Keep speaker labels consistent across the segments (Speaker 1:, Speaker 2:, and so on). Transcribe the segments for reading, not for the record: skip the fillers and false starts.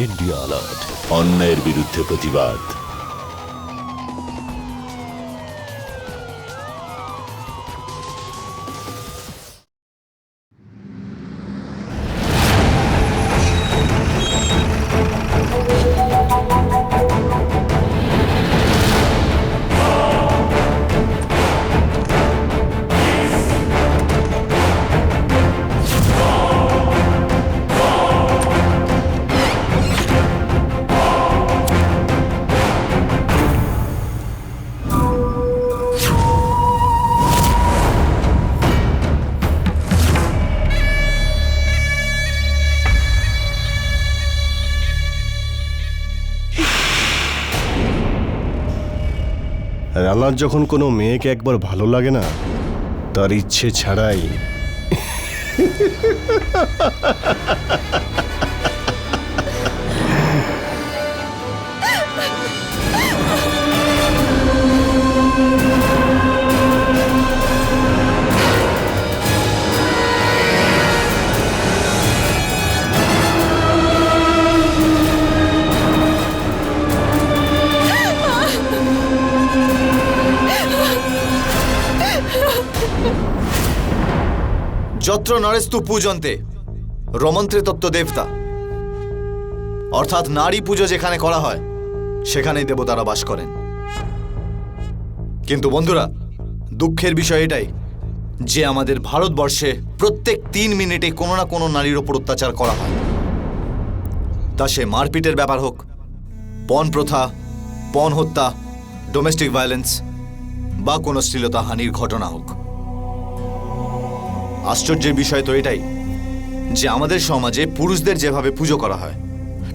Speaker 1: India alert, অন্যায়ের বিরুদ্ধে প্রতিবাদ।
Speaker 2: রানার যখন কোনো মেয়েকে একবার ভালো লাগে না, তার ইচ্ছে ছাড়াই
Speaker 3: যত্র নরেস্তু পূজন্তে রমন্ত্রে তত্ত্ব দেবতা, অর্থাৎ নারী পুজো যেখানে করা হয় সেখানেই দেবতারা বাস করেন। কিন্তু বন্ধুরা, দুঃখের বিষয় এটাই যে আমাদের ভারতবর্ষে প্রত্যেক 3 মিনিটে কোনো না কোনো নারীর ওপর অত্যাচার করা হয়। তা সে মারপিটের ব্যাপার হোক, পণ প্রথা, পণ হত্যা, ডোমেস্টিক ভায়োলেন্স বা কোনো শ্লীলতাহানির ঘটনা হোক। আশ্চর্যের বিষয় তো এটাই যে আমাদের সমাজে পুরুষদের যেভাবে পুজো করা হয়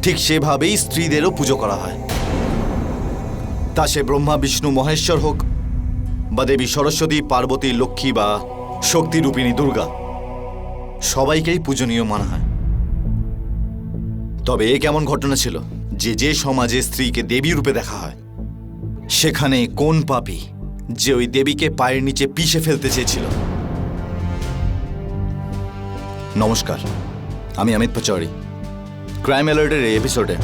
Speaker 3: ঠিক সেভাবেই স্ত্রীদেরও পুজো করা হয়। তা সে ব্রহ্মা, বিষ্ণু, মহেশ্বর হোক বা দেবী সরস্বতী, পার্বতী, লক্ষ্মী বা শক্তিরূপিণী দুর্গা, সবাইকেই পূজনীয় মানা হয়। তবে এ কেমন ঘটনা ছিল যে যে সমাজে স্ত্রীকে দেবী রূপে দেখা হয় সেখানে কোন পাপী যে ওই দেবীকে পায়ের নিচে পিষে ফেলতে চেয়েছিল? নমস্কার, আমি অমিত পাচৌরি। ক্রাইম অ্যালার্টের এই এপিসোডে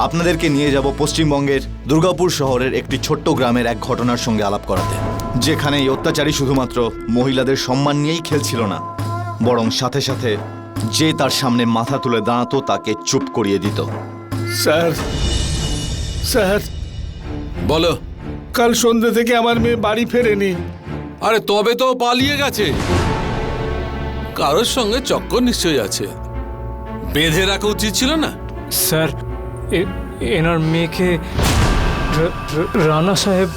Speaker 3: আপনাদেরকে নিয়ে যাব পশ্চিমবঙ্গের দুর্গাপুর শহরের একটি ছোট্ট গ্রামের এক ঘটনার সঙ্গে আলাপ করাতে, যেখানে এই অত্যাচারী শুধুমাত্র মহিলাদের সম্মান নিয়েই খেলছিল না, বরং সাথে সাথে যে তার সামনে মাথা তুলে দাঁড়াতো তাকে চুপ করিয়ে দিত।
Speaker 4: স্যার, স্যার
Speaker 5: বলো।
Speaker 4: কাল সন্ধ্যে থেকে আমার মেয়ে বাড়ি ফেরেনি।
Speaker 5: আরে তবে তো পালিয়ে গেছে, কারোর সঙ্গে চক্কর নিশ্চয়ই আছে। বেঁধে রাখা উচিত ছিল না?
Speaker 6: স্যার, এনার মেয়েকে রানা সাহেব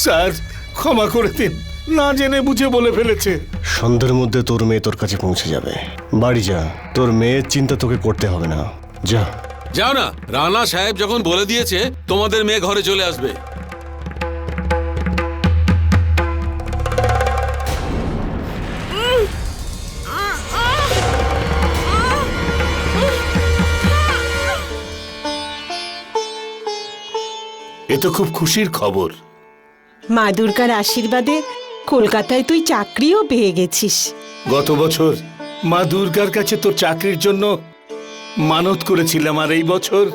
Speaker 4: স্যার ক্ষমা করে দিন, না জেনে বুঝে বলে ফেলেছে।
Speaker 2: সন্ধ্যের মধ্যে তোর মেয়ে তোর কাছে পৌঁছে যাবে। বাড়ি যা, তোর মেয়ের চিন্তা তোকে করতে হবে না। যা।
Speaker 5: যাও না, রানা সাহেব যখন বলে দিয়েছে তোমাদের মেয়ে ঘরে চলে আসবে।
Speaker 4: এ তো খুব খুশির খবর।
Speaker 7: মা দুর্গার আশীর্বাদে কলকাতায় তুই চাকরিও পেয়ে গেছিস।
Speaker 4: গত বছর মা দুর্গার কাছে তোর চাকরির জন্য মানত করেছিলাম, আর এই বছর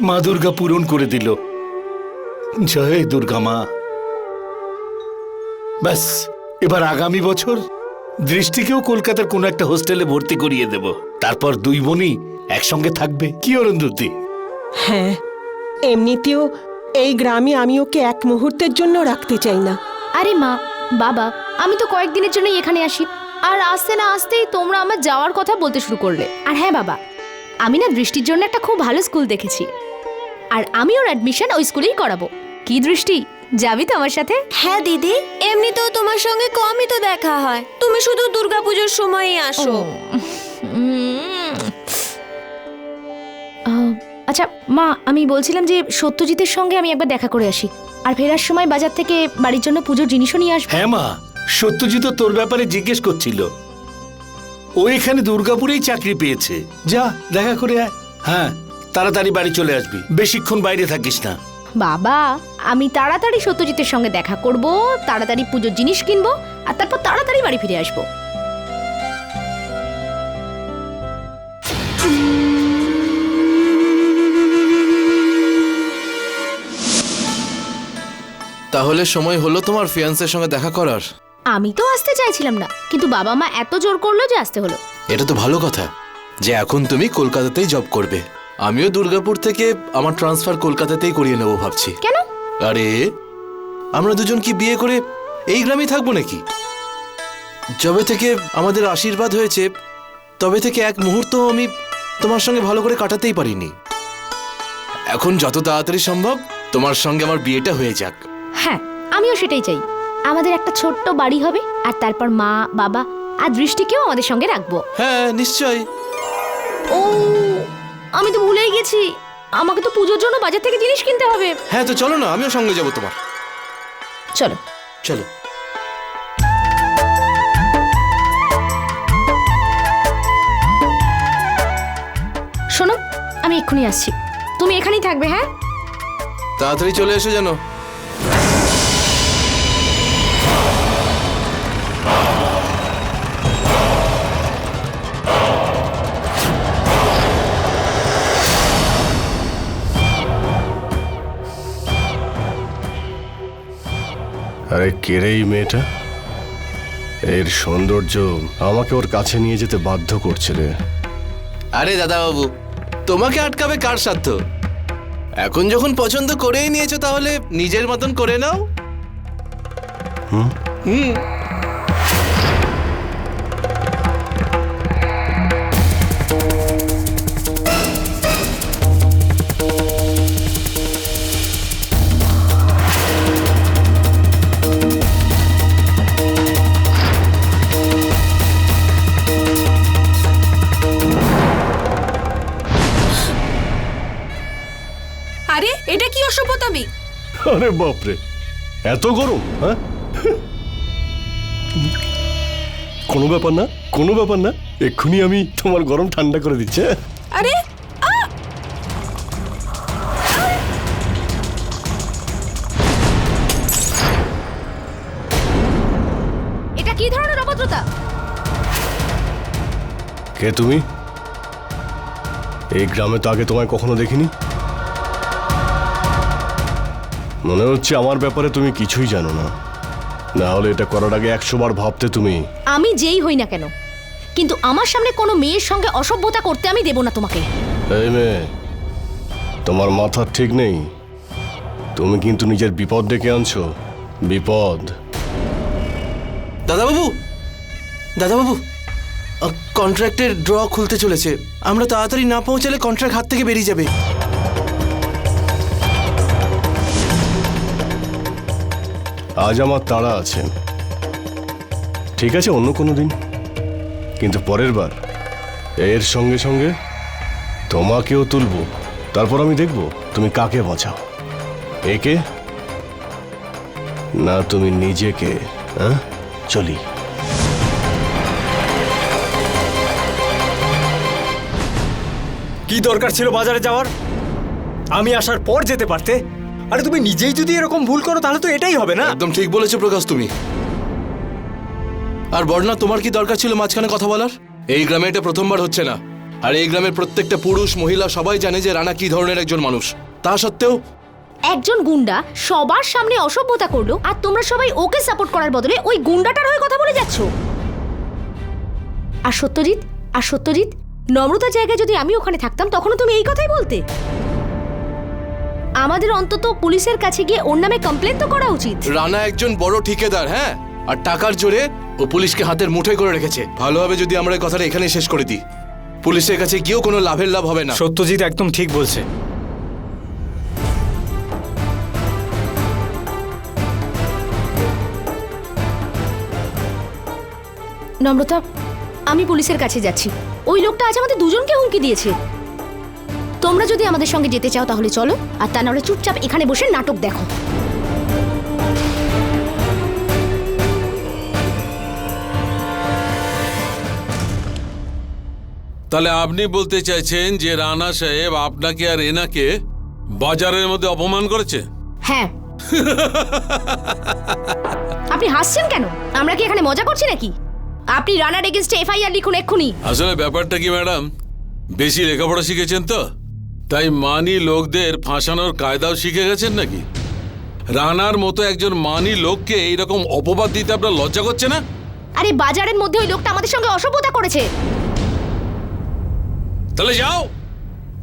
Speaker 4: মা দুর্গা পূরণ করে দিল। জয় দুর্গা মা। ব্যাস, এবার আগামী বছর দৃষ্টিকেও কলকাতার কোনো একটা হোস্টেলে ভর্তি করিয়ে দেব। তারপর 2 বোনই একসঙ্গে থাকবে। কি অরুন্ধতী?
Speaker 7: হ্যাঁ, এমনিতেও এই গ্রামে আমি ওকে এক মুহূর্তের জন্য রাখতে চাই না।
Speaker 8: আরে মা, বাবা, আমি তো কয়েকদিনের জন্যই এখানে আসি, আর আসতে না আসতেই তোমরা আমার যাওয়ার কথা বলতে শুরু করলে। আর হ্যাঁ বাবা, আমি না দৃষ্টির জন্য একটা খুব ভালো স্কুল দেখেছি, আর আমি ওর অ্যাডমিশন ওই স্কুলেই করাবো। কি দৃষ্টি, যাবি তো আমার সাথে?
Speaker 9: হ্যাঁ দিদি, এমনিতেও তোমার সঙ্গে কমই তো দেখা হয়, তুমি শুধু দুর্গাপুজোর সময়ই আসো।
Speaker 8: আচ্ছা মা, আমি বলছিলাম যে সত্যজিতের সঙ্গে আমি একবার দেখা করে আসি, আর ফেরার সময় বাজার থেকে বাড়ির জন্য পুজোর জিনিসও নিয়ে আসবো।
Speaker 4: হ্যাঁ মা, সত্যজিৎ তোর ব্যাপারে জিজ্ঞেস করছিল। ও এখানে দুর্গাপুরেই চাকরি পেয়েছে। যা দেখা করে আয়। হ্যাঁ, তাড়াতাড়ি বাড়ি চলে আসবি, বেশিক্ষণ বাইরে থাকিস না।
Speaker 8: বাবা, আমি তাড়াতাড়ি সত্যজিতের সঙ্গে দেখা করব, তাড়াতাড়ি পুজোর জিনিস কিনবো, আর তারপর তাড়াতাড়ি বাড়ি ফিরে আসবো।
Speaker 10: তাহলে সময় হলো তোমার ফিয়ান্সের সঙ্গে দেখা করার?
Speaker 8: আমি তো আসতে চাইছিলাম না, কিন্তু বাবা মা এত জোর করলো যে আসতে হলো।
Speaker 10: এটা তো ভালো কথা যে এখন তুমি কলকাতাতেই জব করবে। আমিও দুর্গাপুর থেকে আমার ট্রান্সফার কলকাতাতেই করিয়ে নেবো ভাবছি।
Speaker 8: কেন?
Speaker 10: আরে আমরা দুজন কি বিয়ে করে এই গ্রামেই থাকবো নাকি? যবে থেকে আমাদের আশীর্বাদ হয়েছে তবে থেকে এক মুহূর্ত আমি তোমার সঙ্গে ভালো করে কাটাতেই পারিনি। এখন যত তাড়াতাড়ি সম্ভব তোমার সঙ্গে আমার বিয়েটা হয়ে যাক।
Speaker 8: হ্যাঁ, আমিও সেটাই চাই। আমাদের একটা ছোট্ট বাড়ি হবে, আর তারপর মা, বাবা আর দৃষ্টিকেও আমাদের সঙ্গে রাখবো।
Speaker 10: হ্যাঁ নিশ্চয়ই।
Speaker 8: ও, আমি তো ভুলেই গেছি, আমাকে তো পুজোর জন্য বাজার থেকে জিনিস কিনতে হবে।
Speaker 10: হ্যাঁ তো চলো না, আমিও সঙ্গে যাবো তোমার।
Speaker 8: চলো
Speaker 10: চলো।
Speaker 8: শোনো, আমি এক্ষুনি আসছি, তুমি এখানেই থাকবে। হ্যাঁ,
Speaker 10: তাড়াতাড়ি চলে এসো যেন।
Speaker 2: আরে কে রে এই মেয়েটা? এর সৌন্দর্য আমাকে ওর কাছে নিয়ে যেতে বাধ্য করছে রে।
Speaker 10: আরে দাদা বাবু, তোমাকে আটকাবে কার সাধ্য? এখন যখন পছন্দ করেই নিয়েছো তাহলে নিজের মতন করে নাও। হুম।
Speaker 9: আরে এটা কি অসভ্যতামি?
Speaker 2: আরে বাপরে, এত গরম? হ্যাঁ, কোনো ব্যাপার না, কোনো ব্যাপার না, এক্ষুনি আমি তোমার গরম ঠান্ডা করে দিচ্ছি।
Speaker 9: আরে
Speaker 8: এটা কি ধরনের অভদ্রতা?
Speaker 2: কে তুমি? এই গ্রামে তো আগে তোমায় কখনো দেখিনি। মনে হচ্ছে আমার ব্যাপারে তুমি কিছুই জানো না, না হলে এটা করার আগে 100 বার ভাবতে তুমি।
Speaker 8: আমি যেই হই না কেন, কিন্তু আমার সামনে কোনো মেয়ের সঙ্গে অসভ্যতা করতে আমি দেব না তোমাকে।
Speaker 2: এই মেয়ে, তোমার মাথা ঠিক নেই, তুমি কিন্তু নিজের বিপদ ডেকে আনছো। বিপদ।
Speaker 10: দাদা বাবু, দাদা বাবু, কন্ট্রাক্টের ড্র খুলতে চলেছে। আমরা তাড়াতাড়ি না পৌঁছালে কন্ট্রাক্ট হাত থেকে বেরিয়ে যাবে।
Speaker 2: আজ আমার তাড়া আছে, ঠিক আছে অন্য কোনো দিন, কিন্তু পরের বার এর সঙ্গে সঙ্গে তোমাকেও তুলবো। তারপর আমি দেখব তুমি কাকে বাঁচাও, একে না তুমি নিজেকে। হ্যাঁ, চলি।
Speaker 6: কি দরকার ছিল বাজারে যাওয়ার? আমি আসার পর যেতে পারতে। আরে তুমি নিজেই যদি এরকম ভুল করো তাহলে তো এটাই হবে না?
Speaker 10: একদম ঠিক বলেছো প্রকাশ তুমি। আর বর্ণা, তোমার কি দরকার ছিল মাঝখানে কথা বলার? এই গ্রামে এটা প্রথমবার হচ্ছে না, আর এই গ্রামের প্রত্যেকটা পুরুষ মহিলা সবাই জানে যে রানা কি ধরনের একজন মানুষ। তা সত্ত্বেও
Speaker 8: একজন গুন্ডা সবার সামনে অসভ্যতা করলো, আর তোমরা সবাই ওকে সাপোর্ট করার বদলে ওই গুন্ডাটার হয়ে কথা বলে যাচ্ছ। আর সত্যজিৎ, নম্রতার জায়গায় যদি আমি ওখানে থাকতাম তখনও তুমি এই কথাই বলতে। আমাদের অন্তত পুলিশের কাছে গিয়ে ওর নামে কমপ্লেন তো করা উচিত।
Speaker 10: রানা একজন বড় ঠিকাদার, হ্যাঁ, আর টাকার জোরে ও পুলিশকে হাতের মুঠোয় করে রেখেছে। ভালো হবে যদি আমরা এই কথাটা এখানেই শেষ করে দিই। পুলিশের কাছে গিয়েও কোনো লাভের লাভ হবে না।
Speaker 6: সত্যজিৎ একদম ঠিক বলছে।
Speaker 8: নম্রতা, আমি পুলিশের কাছে যাচ্ছি। ওই লোকটা আজ আমাদের দুজনকে হুমকি দিয়েছে। তোমরা যদি আমাদের সঙ্গে যেতে চাও তাহলে চলো, আর তা নাহলে চুপচাপ এখানে বসে নাটক দেখো।
Speaker 5: তাহলে আপনি বলতে চাইছেন যে রানা সাহেব আপনাকে আর এনাকে বাজারের মধ্যে অপমান করেছে?
Speaker 8: হ্যাঁ। আপনি হাসছেন কেন? আমরা কি এখানে মজা করছি নাকি? আপনি রানার এগেইনস্টে এফআইআর লিখুন এক্ষুনি।
Speaker 5: আসলে ব্যাপারটা কি ম্যাডাম, বেশি লেখাপড়া শিখেছেন তো, তাই মানি লোকদের ফাঁসানোর কায়দাও শিখে গেছেন নাকি? রানার মতো একজন মানি লোককে এইরকম অপবাদ দিতে আপনার লজ্জা করছে না?
Speaker 8: আরে বাজারের মধ্যে ওই লোকটা আমাদের সঙ্গে অসভ্যতা করেছে।
Speaker 5: তাহলে যাও,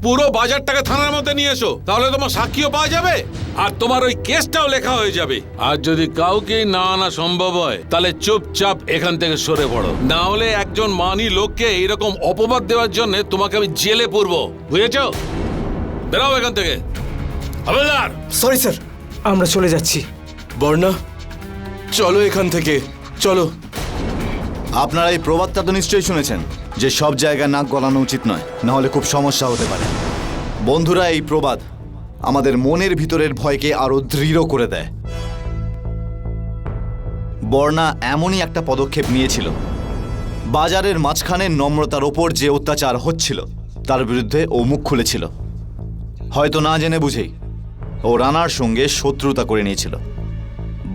Speaker 5: পুরো বাজারটাকে থানার মধ্যে নিয়ে এসো, তাহলে তোমার সাক্ষীও পাওয়া যাবে আর তোমার ওই কেসটাও লেখা হয়ে যাবে। আর যদি কাউকে না আনা সম্ভব হয় তাহলে চুপচাপ এখান থেকে সরে পড়ো, না হলে একজন মানি লোককে এইরকম অপবাদ দেওয়ার জন্য তোমাকে আমি জেলে পুরবো, বুঝেছো? বেরাও এখান থেকে। হাবিলদার!
Speaker 6: সরি স্যার, আমরা চলে যাচ্ছি।
Speaker 10: বর্ণা, চলো এখান থেকে, চলো।
Speaker 3: আপনারা এই প্রবাদটা তো নিশ্চয়ই শুনেছেন যে সব জায়গায় নাক গলানো উচিত নয়, না হলে খুব সমস্যা হতে পারে। বন্ধুরা, এই প্রবাদ আমাদের মনের ভিতরের ভয়কে আরো দৃঢ় করে দেয়। বর্ণা এমনই একটা পদক্ষেপ নিয়েছিল, বাজারের মাঝখানে নম্রতার ওপর যে অত্যাচার হচ্ছিল তার বিরুদ্ধে ও মুখ খুলেছিল। হয়তো না জেনে বুঝেই ও রানার সঙ্গে শত্রুতা করে নিয়েছিল।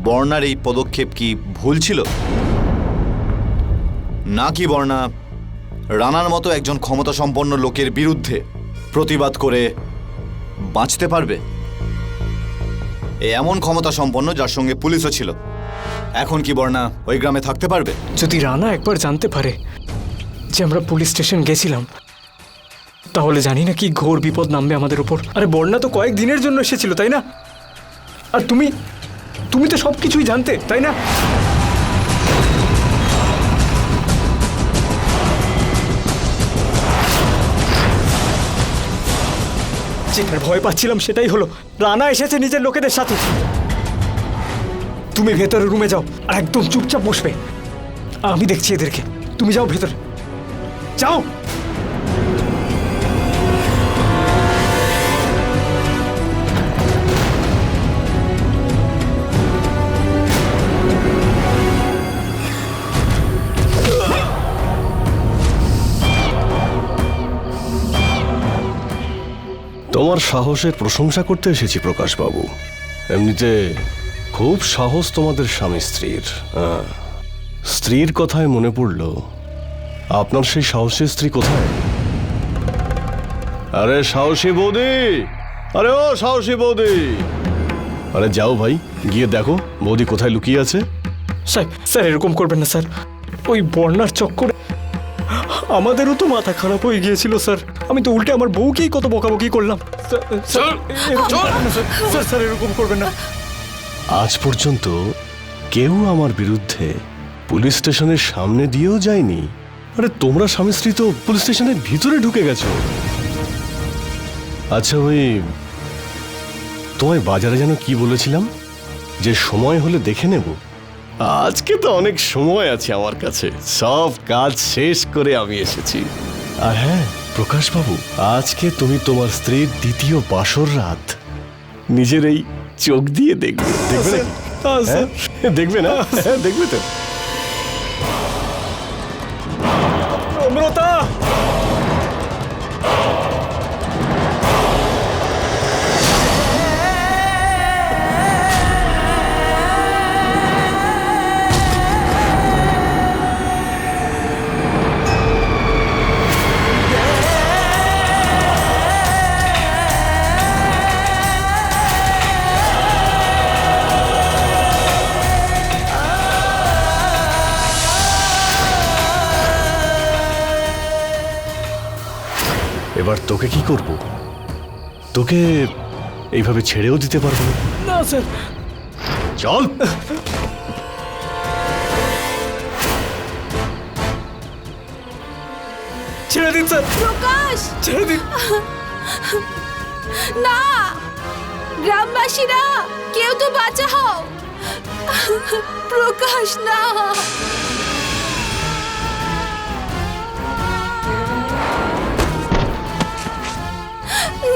Speaker 3: বর্ণার এই পদক্ষেপ কি ভুল ছিল, নাকি বর্ণা রানার মতো একজন ক্ষমতাসম্পন্ন লোকের বিরুদ্ধে প্রতিবাদ করে বাঁচতে পারবে? এমন ক্ষমতাসম্পন্ন যার সঙ্গে পুলিশও ছিল, এখন কি বর্ণা ওই গ্রামে থাকতে পারবে?
Speaker 6: যদি রানা একবার জানতে পারে যে আমরা পুলিশ স্টেশন গেছিলাম, তাহলে জানি না কি ঘোর বিপদ নামবে আমাদের উপর। আরে বর্ণা তো কয়েক দিনের জন্য এসেছিল, তাই না? আর তুমি তো সবকিছুই জানতে, তাই না? যেটার ভয় পাচ্ছিলাম সেটাই হলো, রানা এসেছে নিজের লোকেদের সাথে। তুমি ভেতরে রুমে যাও আর একদম চুপচাপ বসবে, আমি দেখছি এদেরকে। তুমি যাও ভেতরে, যাও।
Speaker 2: তোমার সাহসের প্রশংসা করতে এসেছি প্রকাশবাবু। এমনিতে খুব সাহস তোমাদের স্বামী স্ত্রীর। স্ত্রীর কথায় মনে পড়ল, আপনার সেই সাহসী স্ত্রী কোথায়? আরে সাহসী বৌদি, আরে ও সাহসী বৌদি, আরে যাও ভাই, গিয়ে দেখো বৌদি কোথায় লুকিয়ে আছে।
Speaker 6: স্যার এরকম করবেন না স্যার, ওই বর্ণার চক্করে আমাদেরও তো মাথা খারাপ হয়ে গিয়েছিল স্যার। আমি তো উল্টে আমার বউকেই কত বকাবকি করলাম। স্যার এরকম করবেন না।
Speaker 2: আজ পর্যন্ত কেউ আমার বিরুদ্ধে পুলিশ স্টেশনের সামনে দিয়েও যায়নি। আরে তোমরা স্বামী স্ত্রী তো পুলিশ স্টেশনের ভিতরে ঢুকে গেছো। আচ্ছা, ওই তোমায় বাজারে যেন কি বলেছিলাম যে সময় হলে দেখে নেব? আজকে তো অনেক সময় আছে আমার কাছে, সব কাজ শেষ করে আমি এসেছি। আর হ্যাঁ প্রকাশবাবু, আজকে তুমি তোমার স্ত্রীর দ্বিতীয় বাসর রাত নিজের এই চোখ দিয়ে দেখবে। দেখবে নাকি? দেখবে না? দেখবে তো।
Speaker 6: নম্রতা,
Speaker 2: এবার তোকে কি করব? তোকে এইভাবে ছেড়েও দিতে পারবো না।
Speaker 6: না স্যার,
Speaker 2: চল।
Speaker 6: ছেড়ে দিন স্যার,
Speaker 9: প্রকাশ,
Speaker 6: ছেড়ে দিন।
Speaker 9: না, গ্রামবাসীরা কেউ তো বাঁচাও। প্রকাশ না,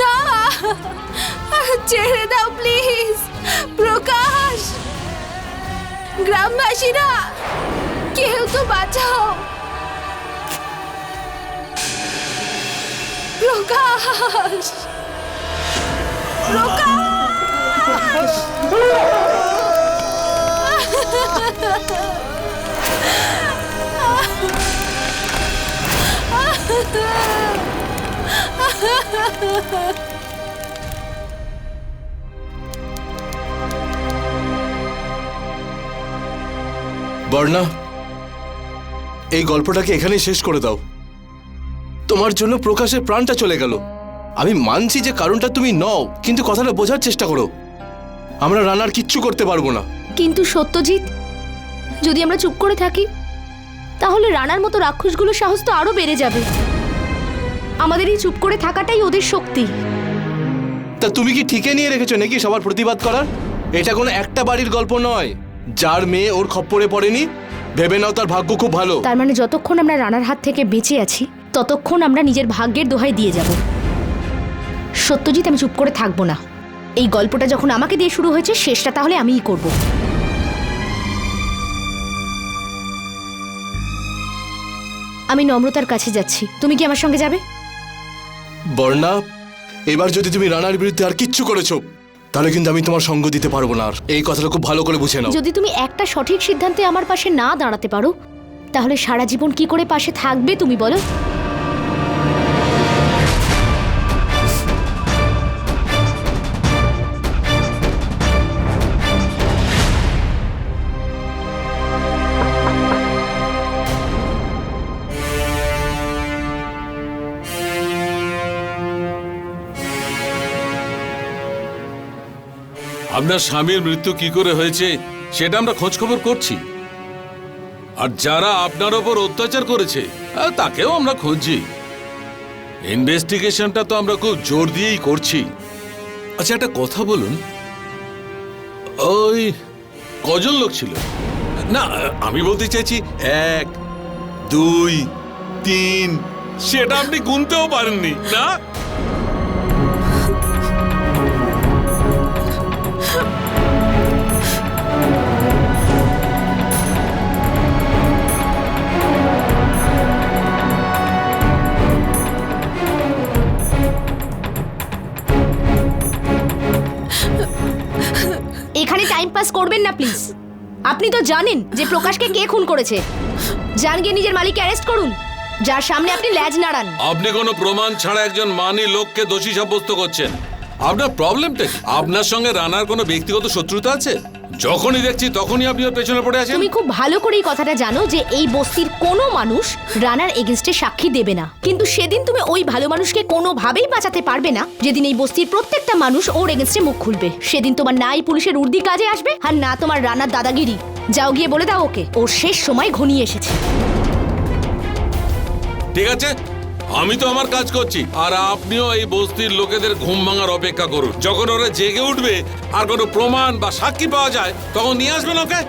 Speaker 9: না, ছেড়ে দাও প্লিজ। প্রকাশ, গ্রামবাসীরা কেউ তো বাঁচাও। প্রকাশ! প্রকাশ!
Speaker 10: বর্ণা, এই গল্পটাকে এখানেই শেষ করে দাও। তোমার জন্য প্রকাশের প্রাণটা চলে গেল। আমি মানছি যে কারণটা তুমি নও, কিন্তু কথাটা বোঝার চেষ্টা করো। আমরা রানার কিচ্ছু করতে পারবো না।
Speaker 8: কিন্তু সত্যজিৎ, যদি আমরা চুপ করে থাকি তাহলে রানার মতো রাক্ষসগুলোর সাহস তো আরো বেড়ে যাবে। আমাদের এই চুপ করে থাকাটাই ওদের শক্তি।
Speaker 10: তা তুমি কি ঠিকই নিয়ে রেখেছো নাকি সবার প্রতিবাদ করার? এটা কোনো একটা বাড়ির গল্প নয়। যার মেয়ে ওর খপ্পরে পড়েনি, ভেবে নাও তার ভাগ্য খুব ভালো।
Speaker 8: তার মানে যতক্ষণ আমরা রানার হাত থেকে বেঁচে আছি ততক্ষণ আমরা নিজের ভাগ্যের দোহাই দিয়ে যাব। সত্যজিৎ, আমি চুপ করে থাকবো না। এই গল্পটা যখন আমাকে দিয়ে শুরু হয়েছে, শেষটা তাহলে আমিই করব। আমি নম্রতার কাছে যাচ্ছি, তুমি কি আমার সঙ্গে যাবে?
Speaker 10: বর্ণা, এবার যদি তুমি রানার বিরুদ্ধে আর কিচ্ছু করেছো তাহলে কিন্তু আমি তোমার সঙ্গ দিতে পারবো না। আর এই কথাটা খুব ভালো করে বুঝে নাও।
Speaker 8: যদি তুমি একটা সঠিক সিদ্ধান্তে আমার পাশে না দাঁড়াতে পারো তাহলে সারা জীবন কি করে পাশে থাকবে তুমি বলো?
Speaker 5: আপনার স্বামীর মৃত্যু কি করে হয়েছে সেটা আমরা খোঁজ খবর করছি, আর যারা আপনার ওপর অত্যাচার করেছে তাকেও আমরা খুঁজছি। ইনভেস্টিগেশনটা তো আমরা খুব জোর দিয়েই করছি। আচ্ছা, একটা কথা বলুন, ওই কজন লোক ছিল? না, আমি বলতে চাইছি 1, 2, 3, সেটা আপনি গুনতেও পারেননি না?
Speaker 8: এখানে টাইম পাস করবেন না প্লিজ। আপনি তো জানেন যে প্রকাশকে কে খুন করেছে। যান গিয়ে নিজের মালিককে অ্যারেস্ট করুন, যার সামনে আপনি ল্যাজ নাড়ান।
Speaker 5: আপনি কোনো প্রমাণ ছাড়া একজন মানি লোককে দোষী সাব্যস্ত করছেন। আপনার প্রবলেমটা কি? আপনার সঙ্গে রানার কোনো ব্যক্তিগত শত্রুতা আছে? যখনই দেখছি তখনই আপনি ওর পেছনে পড়ে আছেন।
Speaker 8: তুমি খুব ভালো করেই কথাটা জানো যে এই বস্তির কোনো মানুষ রানার এগেইনস্টে সাক্ষী দেবে না, কিন্তু সেদিন তুমি ওই ভালো মানুষকে কোনোভাবেই বাঁচাতে পারবে না যেদিন এই বস্তির প্রত্যেকটা মানুষ ওর এগেইনস্টে মুখ খুলবে। সেদিন তোমার নাই পুলিশের উর্দি কাজে আসবে, আর না তোমার রানার দাদাগিরি। যাও গিয়ে বলে দাও ওকে ওর শেষ সময় ঘনিয়ে এসেছে।
Speaker 5: ঠিক আছে, আমি তো আমার কাজ করছি, আর আপনিও এই বস্তির লোকেদের ঘুম ভাঙার অপেক্ষা করুন। যখন ওরা জেগে উঠবে আর কোনো প্রমাণ বা সাক্ষী পাওয়া যায় তখন নিয়ে আসবেন ওকে।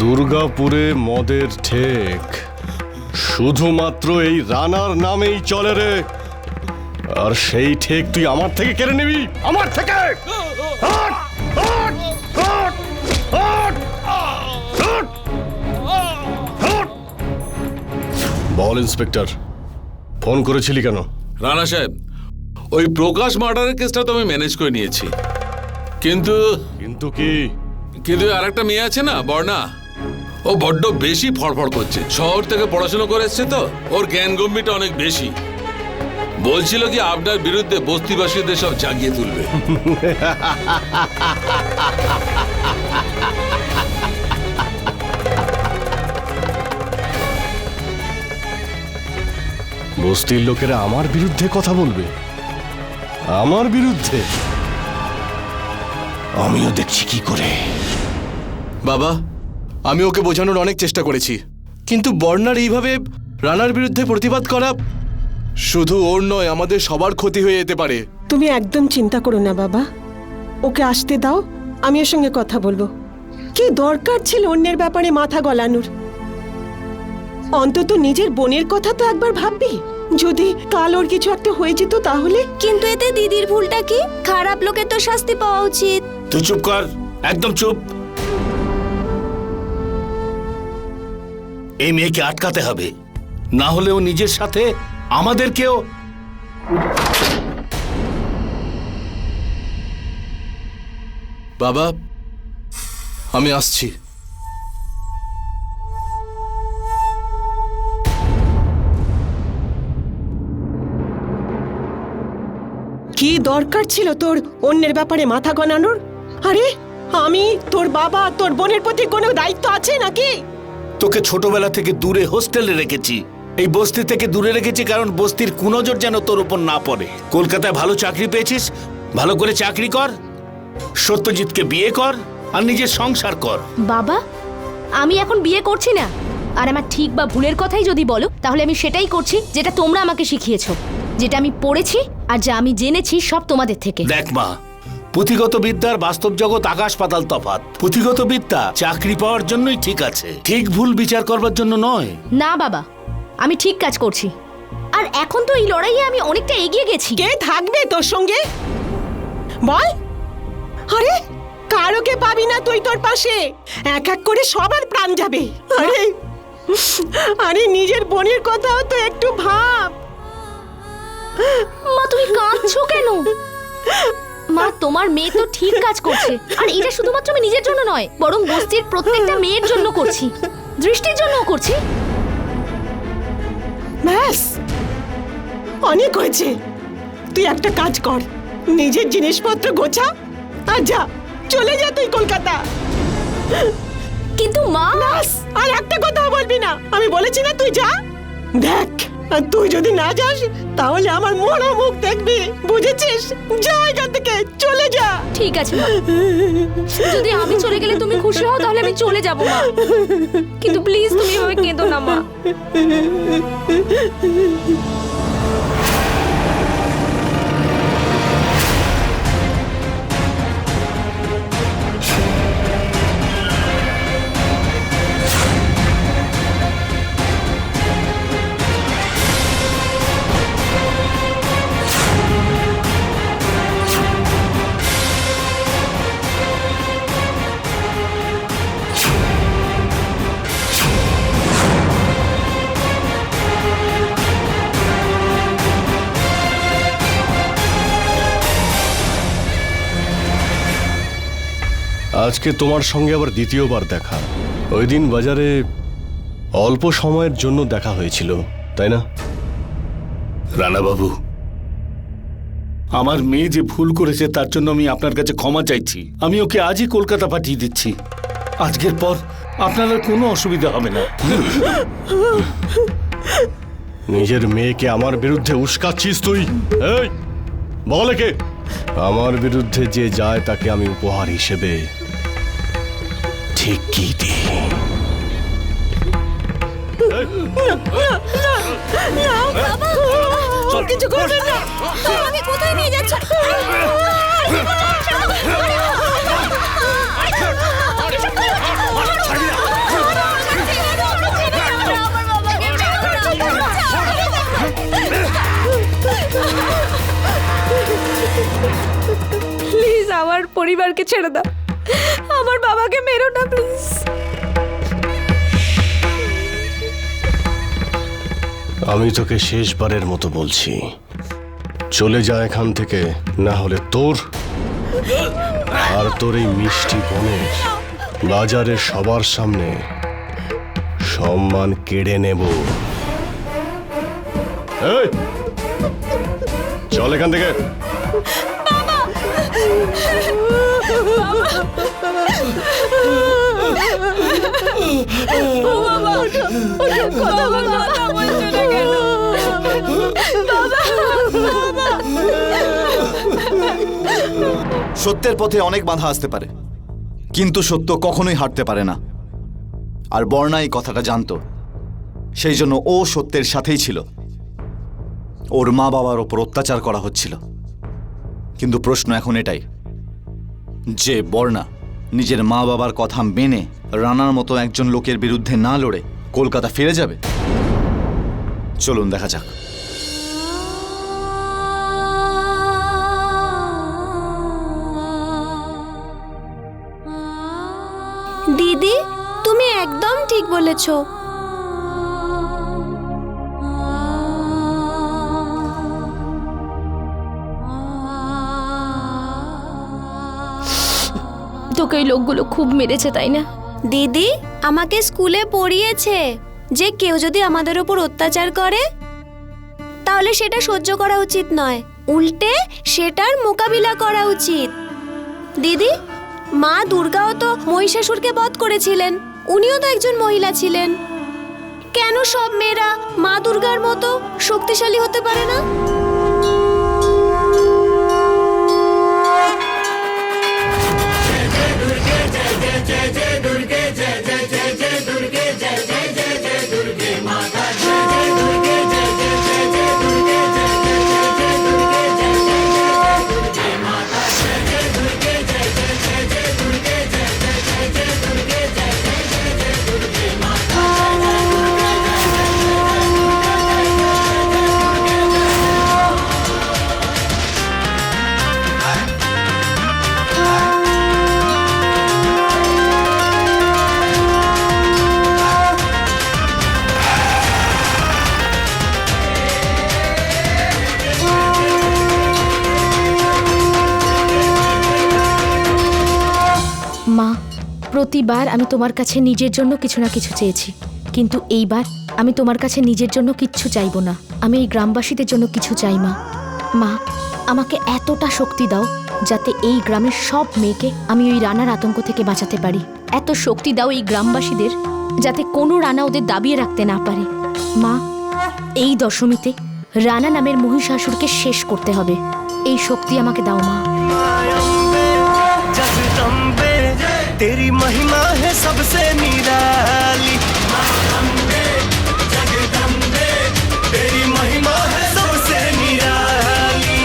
Speaker 2: দুর্গাপুরে মদের ঠেক শুধুমাত্র এই রানার নামেই চলে রে। আর সেই ঠেক তুই আমার থেকে কেড়ে নিবি? আমার থেকে? হট! হট! হট! হট! হট! হট! বল ইন্সপেক্টর, ফোন করেছিলি কেন?
Speaker 5: রানা সাহেব, ওই প্রকাশ মার্ডারের কেসটা তো আমি ম্যানেজ করে নিয়েছি, কিন্তু
Speaker 2: কিন্তু
Speaker 5: আর একটা মেয়ে আছে না, বর্ণা, ও বড্ড বেশি ফড়ফড় করছে। শহর থেকে পড়াশোনা করে এসছে তো, ওর জ্ঞান গম্ভীরটা অনেক বেশি। বলছিল কি আপনার বিরুদ্ধে বস্তিবাসীদের সব জাগিয়ে তুলবে।
Speaker 2: বস্তির লোকেরা আমার বিরুদ্ধে কথা বলবে? আমার বিরুদ্ধে? আমিও দেখছি কি করে।
Speaker 10: বাবা, আমি ওকে বোঝানোর অনেক চেষ্টা করেছি, কিন্তু বর্ণার এইভাবে রানার বিরুদ্ধে প্রতিবাদ করা শুধু ওর নয়, আমাদের সবার ক্ষতি হয়ে যেতে পারে।
Speaker 7: তুমি একদম চিন্তা করো না বাবা, ওকে আসতে দাও, আমি ওর সঙ্গে কথা বলবো। কি দরকার ছিল অন্যের ব্যাপারে মাথা গলানোর? অন্তত নিজের বোনের কথা তো একবার ভাববি। যদি কাল ওর কিছু একটা হয়ে যেত তাহলে?
Speaker 9: কিন্তু এতে দিদির ভুলটা কি? খারাপ লোকের তো শাস্তি পাওয়া উচিত।
Speaker 4: তুই চুপ কর, একদম চুপ। এই মেয়েকে আটকাতে হবে, না হলে ও নিজের সাথে আমাদেরকেও।
Speaker 10: বাবা, আমি আসছি।
Speaker 7: কি দরকার ছিল তোর অন্যের ব্যাপারে মাথা গলানোর? আরে আমি তোর বাবা, তোর বোনের প্রতি কোনো দায়িত্ব আছে নাকি?
Speaker 4: তোকে ছোটবেলা থেকে দূরে হোস্টেলে রেখেছি, এই বস্তি থেকে দূরে রেখেছি, কারণ বস্তির কুনজর যেন তোর উপর না পড়ে। কলকাতায় ভালো চাকরি পেয়েছিস, ভালো করে চাকরি কর, সত্যজিৎকে বিয়ে কর আর নিজের সংসার কর।
Speaker 8: বাবা, আমি এখন বিয়ে করছি না। আর আমার ঠিক বা ভুলের কথাই যদি বলো, তাহলে আমি সেটাই করছি যেটা তোমরা আমাকে শিখিয়েছো, যেটা আমি পড়েছি আর যা আমি জেনেছি সব তোমাদের থেকে।
Speaker 4: দেখ মা, পুঁথিগত বিদ্যার বাস্তব জগৎ আকাশ পাতাল তফাৎ। পুঁথিগত বিদ্যা চাকরি পাওয়ার জন্যই ঠিক আছে, ঠিক ভুল বিচার করবার জন্য নয়।
Speaker 8: না বাবা, আমি ঠিক কাজ করছি। আর এখন তো এই লড়াইয়ে আমি অনেকটা এগিয়ে গেছি।
Speaker 7: কে থাকবে তোর সঙ্গে বল? আরে কারোকে পাবি না তুই তোর পাশে, এক এক করে সবার প্রাণ যাবে। আরে আরে নিজের বোনের কথাও তো একটু ভাব।
Speaker 8: মা, তুমি কাঁদছো কেন? মা, তোমার মেয়ে তো ঠিক কাজ করছে, আর এটা শুধুমাত্র আমি নিজের জন্য নয়, বরং বস্তির প্রত্যেকটা মেয়ের জন্য করছি, দৃষ্টির জন্যও করছি।
Speaker 7: ব্যাস, অনেক হয়েছে। তুই একটা কাজ কর, নিজের জিনিসপত্র গোছা আর যা, চলে যা তুই কলকাতা।
Speaker 8: কিন্তু মা,
Speaker 7: ব্যাস, আর একটা কথা বলবি না, আমি বলেছি না তুই যা। দেখ, আর তুই যদি না যাস তাহলে আমার মরা মুখ দেখবি, বুঝেছিস? যা এখান থেকে, চলে যা।
Speaker 8: ঠিক আছে মা, যদি আমি চলে গেলে তুমি খুশি হও তাহলে আমি চলে যাব মা, কিন্তু প্লিজ তুমি এভাবে কেঁদো না মা।
Speaker 2: আজকে তোমার সঙ্গে আবার দ্বিতীয়বার দেখা। ওই দিন বাজারে অল্প সময়ের জন্য দেখা হয়েছিল, তাই না?
Speaker 4: রানাবাবু, আমার মেয়ে যে ভুল করেছে তার জন্য আমি আপনার কাছে ক্ষমা চাইছি। আমি ওকে আজই কলকাতা পাঠিয়ে দিচ্ছি। আজকের পর আপনার আর কোনো অসুবিধা হবে না।
Speaker 2: নিজের মেয়েকে আমার বিরুদ্ধে উস্কাচ্ছিস তুই? এই বলে কে? আমার বিরুদ্ধে যে যায় তাকে আমি উপহার হিসেবে ঠিক কি দিই।
Speaker 7: কিছু করবেন না।
Speaker 9: আমাকে কোথায় নিয়ে যাচ্ছ?
Speaker 8: প্লিজ আমার পরিবারকে ছেড়ে দাও, আমার বাবাকে মেরো না প্লিজ।
Speaker 2: আমি তোকে শেষবারের মতো বলছি, চলে যা এখান থেকে, না হলে তোর আর তোর এই মিষ্টি বোনের বাজারে সবার সামনে সম্মান কেড়ে নেব। এই, চল এখান থেকে।
Speaker 3: সত্যের পথে অনেক বাধা আসতে পারে, কিন্তু সত্য কখনোই হারতে পারে না। আর বর্ণা এই কথাটা জানতো, সেই জন্য ও সত্যের সাথেই ছিল। ওর মা বাবার ওপর অত্যাচার করা হচ্ছিল। কিন্তু প্রশ্ন এখন এটাই যে বর্ণা নিজের মা বাবার কথা মেনে রানার মতো একজন লোকের বিরুদ্ধে না লড়ে কলকাতা ফিরে যাবে। চলুন দেখা যাক।
Speaker 9: দিদি, তুমি একদম ঠিক বলেছো।
Speaker 8: তোকে ওই লোকগুলো খুব মেরেছে, তাই না?
Speaker 9: দিদি আমাকে স্কুলে পড়িয়েছে যে কেউ যদি আমাদের উপর অত্যাচার করে তাহলে সেটা সহ্য করা উচিত নয়, উল্টে সেটার মোকাবিলা করা উচিত। দিদি, মা দুর্গাও তো মহিষাসুরকে বধ করেছিলেন, উনিও তো একজন মহিলা ছিলেন। কেন সব মেয়েরা মা দুর্গার মতো শক্তিশালী হতে পারে না?
Speaker 8: মা, প্রতিবার আমি তোমার কাছে নিজের জন্য কিছু না কিছু চেয়েছি, কিন্তু এইবার আমি তোমার কাছে নিজের জন্য কিচ্ছু চাইবো না। আমি এই গ্রামবাসীদের জন্য কিছু চাই মা। মা, আমাকে এতটা শক্তি দাও যাতে এই গ্রামের সব মেয়েকে আমি ওই রানার আতঙ্ক থেকে বাঁচাতে পারি। এত শক্তি দাও এই গ্রামবাসীদের যাতে কোনো রানা ওদের দাবিয়ে রাখতে না পারে। মা, এই দশমীতে রানা নামের মহিষাসুরকে শেষ করতে হবে। এই শক্তি আমাকে দাও মা।
Speaker 11: तेरी महिमा है सबसे निराली, तेरी महिमा है सबसे निराली,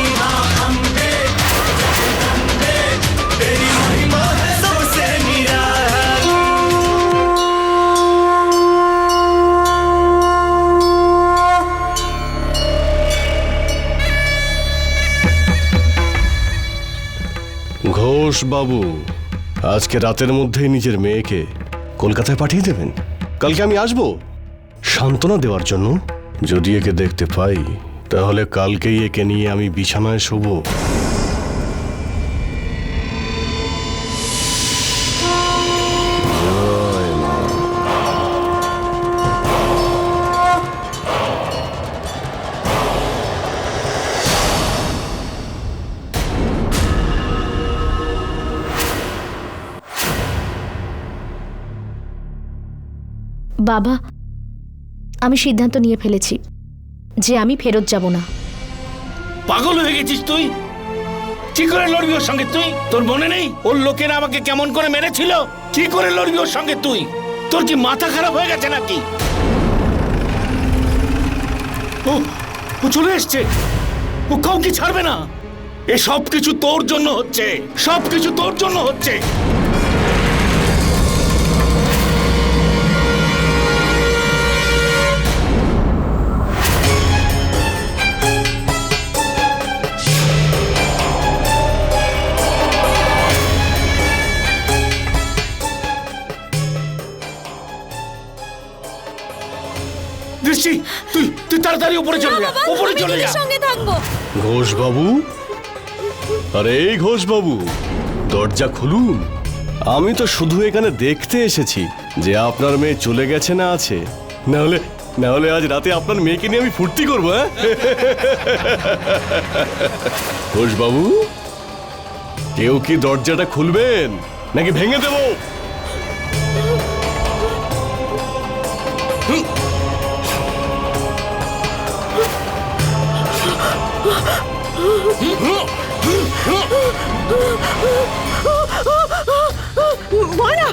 Speaker 11: तेरी महिमा है सबसे निराली।
Speaker 2: ঘোষ বাবু, আজকে রাতের মধ্যেই নিজের মেয়েকে কলকাতায় পাঠিয়ে দেবেন। কালকে আমি আসবো সান্ত্বনা দেওয়ার জন্য। যদি একে দেখতে পাই তাহলে কালকেই একে নিয়ে আমি বিছানায় শোবো। জয় মা।
Speaker 8: বাবা, আমি সিদ্ধান্ত নিয়ে ফেলেছি যে আমি ফেরত যাব না।
Speaker 4: পাগল হয়ে গেছিস তুই? কি করে লড়বি ওর সঙ্গে তুই? তোর মনে নেই ওর লোকেরা আমাকে কেমন করে মেরেছিল? কি করে লড়বি ওর সঙ্গে তুই? তোর কি মাথা খারাপ হয়ে গেছে নাকি? ও চলে এসছে, ও কাউকে ছাড়বে না। এ সব কিছু তোর জন্য হচ্ছে, সব কিছু তোর জন্য হচ্ছে। দৃষ্টি, তুই তাড়াতাড়ি উপরে চলে যা, উপরে চলে যা।
Speaker 9: সঙ্গে থাকবো।
Speaker 2: ঘোষ বাবু, আরে এই ঘোষ বাবু, দরজা খুলুন। আমি তো শুধু এখানে দেখতে এসেছি যে আপনার মেয়ে চলে গেছে না আছে। না হলে আজ রাতে আপনার মেয়েকে নিয়ে আমি ফুর্তি করবো। হ্যাঁ ঘোষ বাবু, কেউ কি দরজাটা খুলবেন নাকি ভেঙে দেবো?
Speaker 7: বর্ণা,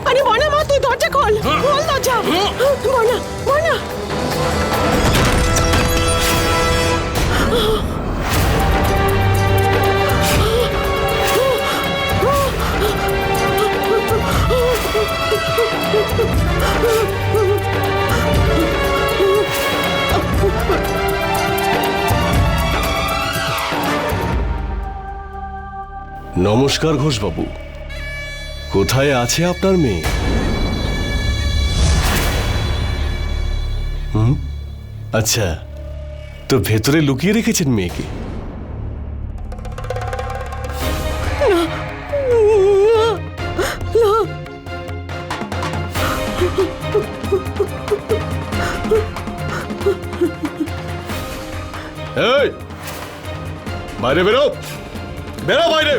Speaker 7: আরে বর্ণা মা, তুই দরজা খোল, খোল দরজা। বর্ণা, বর্ণা।
Speaker 2: নমস্কার ঘোষবাবু, কোথায় আছে আপনার মেয়ে? আচ্ছা, তো ভেতরে লুকিয়ে রেখেছেন মেয়েকে? এই, বাইরে বেরো, বেরো বাইরে।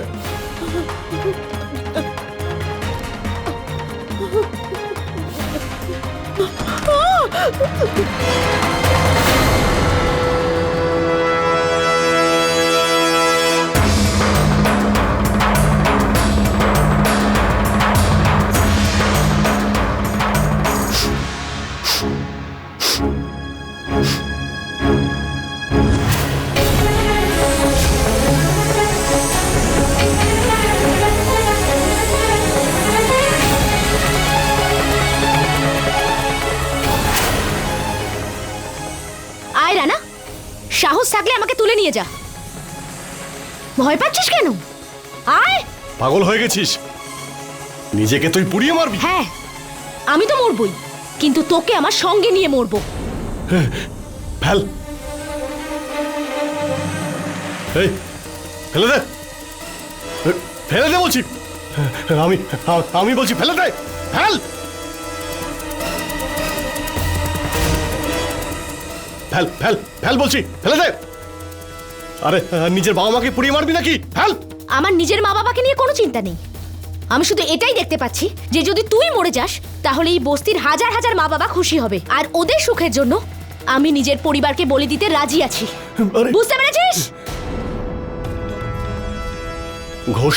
Speaker 8: আয় রানা, সাহস থাকলে আমাকে তুলে নিয়ে যা। ভয় পাচ্ছিস কেন? আয়।
Speaker 2: পাগল হয়ে গেছিস? নিজেকে তুই পুড়িয়ে মারবি?
Speaker 8: হ্যাঁ, আমি তো মরবই, কিন্তু তোকে আমার সঙ্গে নিয়ে মরবো।
Speaker 2: ফেল, এই ফেলে দে, ফেলে দে বলছি। আমি বলছি ফেলে দে, ফেল। ফেল ফেল ফেল বলছি, ফেলে দে। আরে নিজের বাবা মাকে পুড়িয়ে মারবি নাকি? ফেল।
Speaker 8: আমার নিজের মা বাবাকে নিয়ে কোনো চিন্তা নেই। আমি শুধু এটাই দেখতে পাচ্ছি যে যদি তুই মরে যাস তাহলে এই বস্তির হাজার হাজার মা বাবা খুশি হবে, আর ওদের সুখের জন্য আমি নিজের পরিবারকে বলি দিতে রাজি আছি। বুঝতে পেরেছিস?
Speaker 2: ঘোষ,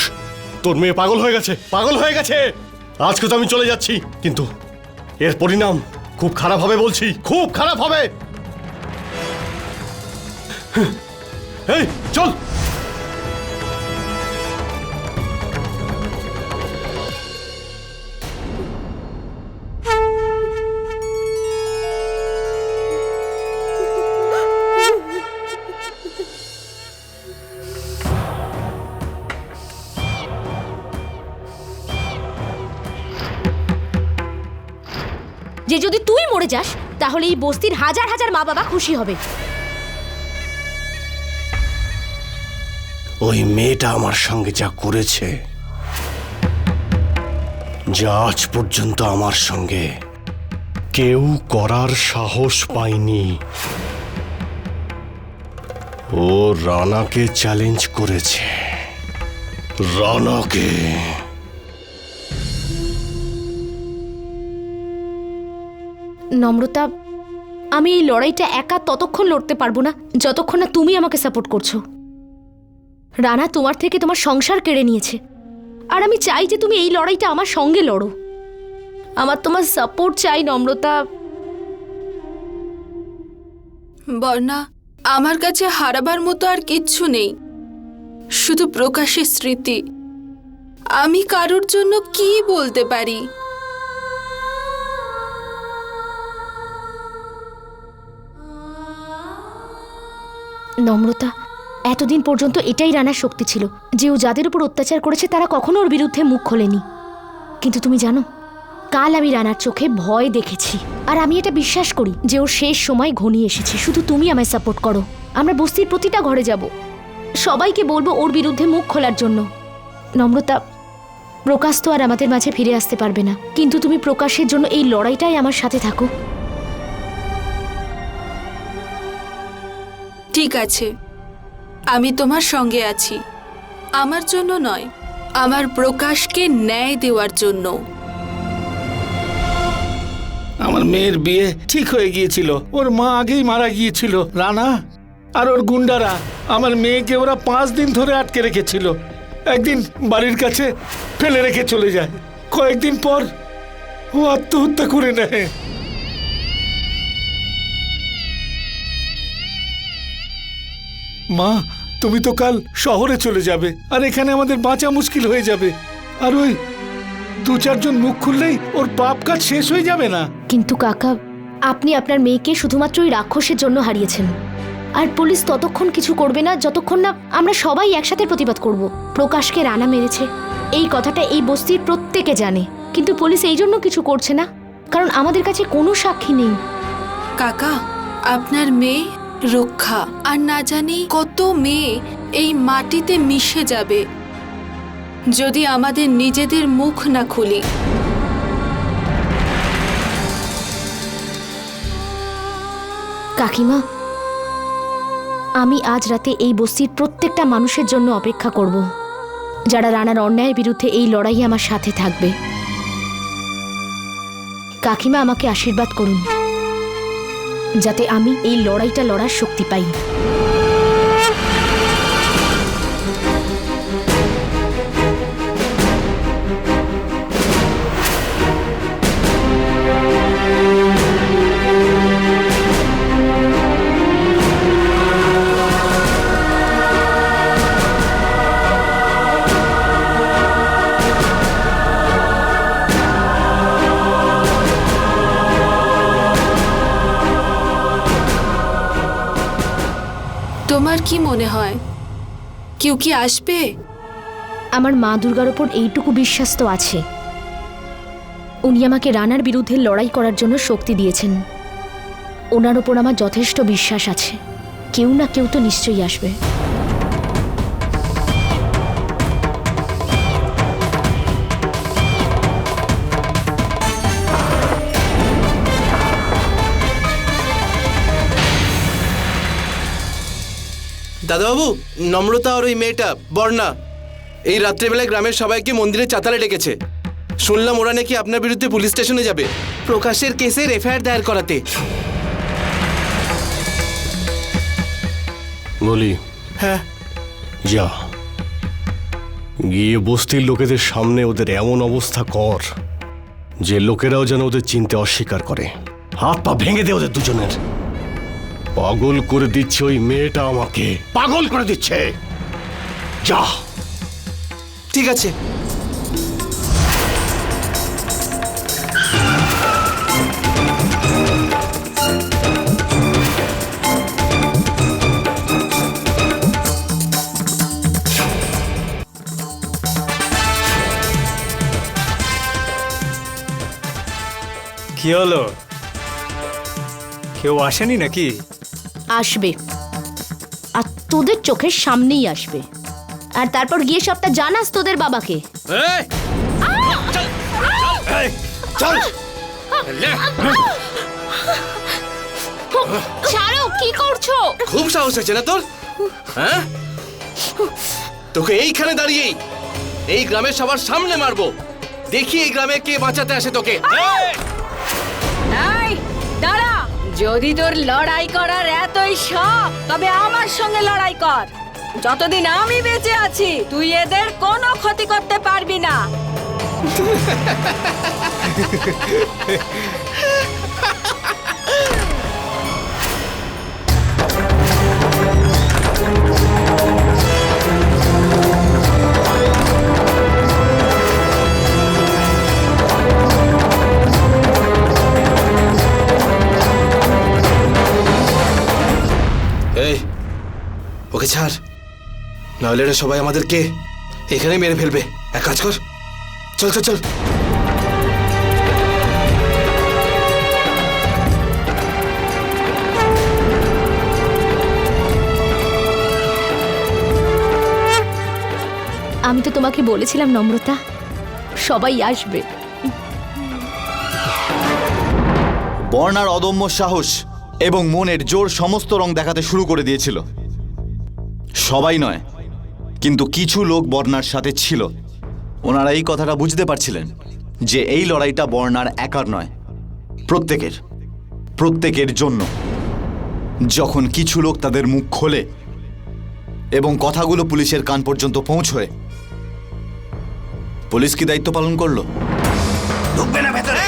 Speaker 2: তোর মেয়ে পাগল হয়ে গেছে, পাগল হয়ে গেছে। আজকে তো আমি চলে যাচ্ছি, কিন্তু এর পরিণাম খুব খারাপ হবে বলছি, খুব খারাপ হবে। এই চল।
Speaker 8: যে যদি তুই মরে যাস তাহলে এই বস্তির হাজার হাজার মা বাবা খুশি হবে।
Speaker 2: ওই মেয়েটা আমার সঙ্গে যা করেছে, যা আজ পর্যন্ত আমার সঙ্গে কেউ করার সাহস পায়নি। ও রানাকে চ্যালেঞ্জ করেছে, রানাকে।
Speaker 8: নম্রতা, আমি এই লড়াইটা একা ততক্ষণ লড়তে পারবো না যতক্ষণ না তুমি আমাকে সাপোর্ট করছো। রানা তোমার থেকে তোমার সংসার কেড়ে নিয়েছে, আর আমি চাই যে তুমি এই লড়াইটা আমার সঙ্গে লড়ো। আমার তোমার সাপোর্ট চাই নম্রতা।
Speaker 12: বর্ণা, আমার কাছে হারাবার মতো আর কিচ্ছু নেই, শুধু প্রকাশের স্মৃতি। আমি কারোর জন্য কি বলতে পারি?
Speaker 8: নম্রতা, এতদিন পর্যন্ত এটাই রানার শক্তি ছিল যে ও যাদের উপর অত্যাচার করেছে তারা কখনো ওর বিরুদ্ধে মুখ খোলেনি। কিন্তু তুমি জানো, কাল আমি রানার চোখে ভয় দেখেছি, আর আমি এটা বিশ্বাস করি যে ওর শেষ সময় ঘনিয়ে এসেছে। শুধু তুমি আমায় সাপোর্ট করো। আমরা বস্তির প্রতিটা ঘরে যাব, সবাইকে বলবো ওর বিরুদ্ধে মুখ খোলার জন্য। নম্রতা, প্রকাশ তো আর আমাদের মাঝে ফিরে আসতে পারবে না, কিন্তু তুমি প্রকাশের জন্য এই লড়াইটাই আমার সাথে থাকো।
Speaker 12: ঠিক আছে, আমি তোমার সঙ্গে আছি। আমার জন্য নয়, আমার প্রকাশকে ন্যায় দেওয়ার জন্য।
Speaker 4: আমার মেয়ের বিয়ে ঠিক হয়ে গিয়েছিল, ওর মা আগেই মারা গিয়েছিল। রানা আর ওর গুন্ডারা আমার মেয়েকে ওরা 5 দিন ধরে আটকে রেখেছিল। একদিন বাড়ির কাছে ফেলে রেখে চলে যায়, কয়েকদিন পর ও আত্মহত্যা করে নেয়। মা, তুমি তো কাল শহরে চলে যাবে, আর এখানে আমাদের বাঁচা মুশকিল হয়ে যাবে। আর ওই দু চারজন মুখ খুললেই ওর পাপ কাজ শেষ হয়ে যাবে না?
Speaker 8: কিন্তু কাকা, আপনি আপনার মেয়েকে শুধুমাত্র ওই রাক্ষসের জন্য হারিয়েছেন। আর পুলিশ ততক্ষণ কিছু করবে না যতক্ষণ না আমরা সবাই একসাথে প্রতিবাদ করব। প্রকাশকে রানা মেরেছে এই কথাটা এই বস্তির প্রত্যেকে জানে, কিন্তু পুলিশ এই জন্য কিছু করছে না কারণ আমাদের কাছে কোনো সাক্ষী নেই।
Speaker 12: কাকা, আপনার মেয়ে রক্ষা, আর না জানি কত মেয়ে এই মাটিতে মিশে যাবে যদি আমাদের নিজেদের মুখ না খুলি।
Speaker 8: কাকিমা, আমি আজ রাতে এই বস্তির প্রত্যেকটা মানুষের জন্য অপেক্ষা করব, যারা রানার অন্যায়ের বিরুদ্ধে এই লড়াইয়ে আমার সাথে থাকবে। কাকিমা, আমাকে আশীর্বাদ করুন যাতে আমি এই লড়াইটা লড়ার শক্তি পাই।
Speaker 12: তোমার কি মনে হয় কেউ কি আসবে?
Speaker 8: আমার মা দুর্গার ওপর এইটুকু বিশ্বাস তো আছে, উনি আমাকে রানার বিরুদ্ধে লড়াই করার জন্য শক্তি দিয়েছেন। ওনার ওপর আমার যথেষ্ট বিশ্বাস আছে, কেউ না কেউ তো নিশ্চয়ই আসবে।
Speaker 10: দাদাবাবু, নম্রতা আর ওই মেয়েটা বর্ণা এই রাত্রেবেলায় গ্রামের সবাইকে মন্দিরে চাতালে ডেকেছে। শুনলাম ওরা নাকি আপনার বিরুদ্ধে পুলিশ স্টেশনে যাবে প্রকাশের কেসের এফআইআর দায়ের করাতে।
Speaker 2: বলি,
Speaker 10: হ্যাঁ,
Speaker 2: যা গিয়ে বস্তির লোকেদের সামনে ওদের এমন অবস্থা কর যে লোকেরাও যেন ওদের চিনতে অস্বীকার করে। হাত পা ভেঙে দে ওদের দুজনের। পাগল করে দিচ্ছে ওই মেয়েটা, আমাকে পাগল করে দিচ্ছে। যা।
Speaker 10: ঠিক আছে।
Speaker 6: কি হলো, কেউ আসেনি নাকি?
Speaker 8: আসবে, আর তোদের চোখের সামনেই আসবে। আর তারপর গিয়ে সবটা জানাস তোদের বাবাকে। ছাড়ো, কি করছো?
Speaker 10: খুব সাহস আছে না তোর? হ্যাঁ, তোকে এইখানে দাঁড়িয়েই এই গ্রামের সবার সামনে মারবো। দেখি এই গ্রামে কে বাঁচাতে আসে তোকে।
Speaker 13: দাঁড়া, যদি তোর লড়াই করার এতই শখ তবে আমার সঙ্গে লড়াই কর। যতদিন আমি বেঁচে আছি তুই এদের কোনো ক্ষতি করতে পারবি না।
Speaker 10: এই, ওকে ছাড়, নাহলে এরা সবাই আমাদেরকে এখানে মেরে ফেলবে। এক কাজ কর, চল চল চল।
Speaker 8: আমি তো তোমাকে বলেছিলাম নম্রতা, সবাই আসবে।
Speaker 3: বর্ণার অদম্য সাহস এবং মনের জোর সমস্ত রং দেখাতে শুরু করে দিয়েছিল। সবাই নয়, কিন্তু কিছু লোক বর্ণার সাথে ছিল। ওনারা এই কথাটা বুঝতে পারছিলেন যে এই লড়াইটা বর্ণার একার নয়, প্রত্যেকের জন্য। যখন কিছু লোক তাদের মুখ খোলে এবং কথাগুলো পুলিশের কান পর্যন্ত পৌঁছয়, পুলিশ কি দায়িত্ব পালন করলো? ঢুকবে না ভেতরে।